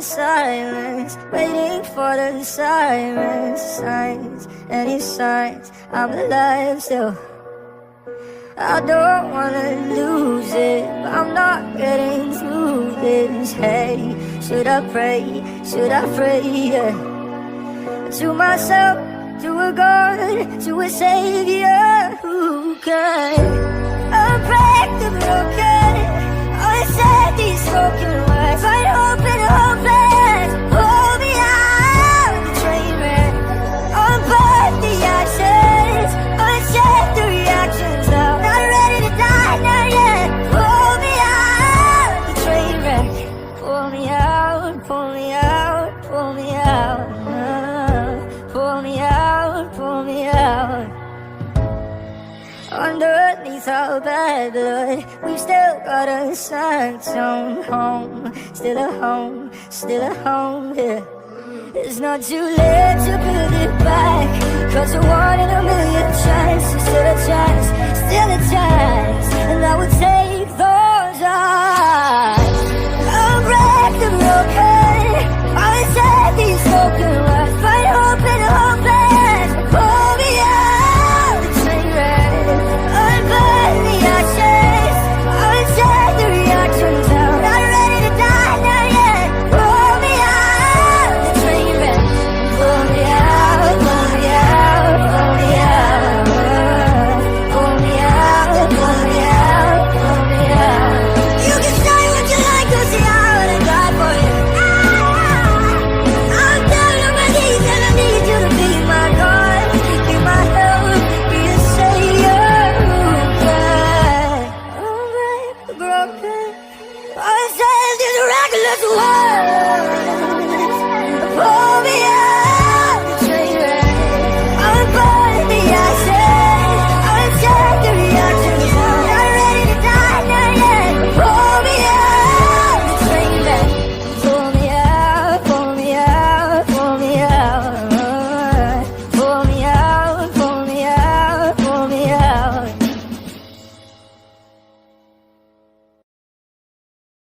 silence, waiting for the sirens, signs, any signs I'm alive still. I don't wanna lose it, but I'm not getting through this. Hey, should I pray, should I pray, yeah. To myself, to a God, to a Savior who can unbreak the broken, unsaid these spoken words, find hope in hopeless. Hold me out the train wreck, unburn the ashes, uncheck the reactions. Now not ready to die, not yet. Hold me out the train wreck, pull me out, pull me out, pull me out. Pull me out, pull me out. Underneath our bad blood, we've still got a sanctum home. Still a home, still a home, yeah. It's not too late to build it back, 'cause a one in a million chance, still a chance, still a chance. And I would take those odds. I'll break the broken, I'll say these spoken words, find hope in hopeless. Pull me out the train wreck, unburn the ashes, uncheck the reactions. Now not ready to die, not yet. Pull me out the train wreck, pull me out, pull me out, pull me out, pull me out, pull me out, pull me out. You can say what you like, 'cause see I wanna die for you. I'm down on my knees and I need you to be my God, be my help, be the savior who can unbreak the broken, unsaid these reckless words.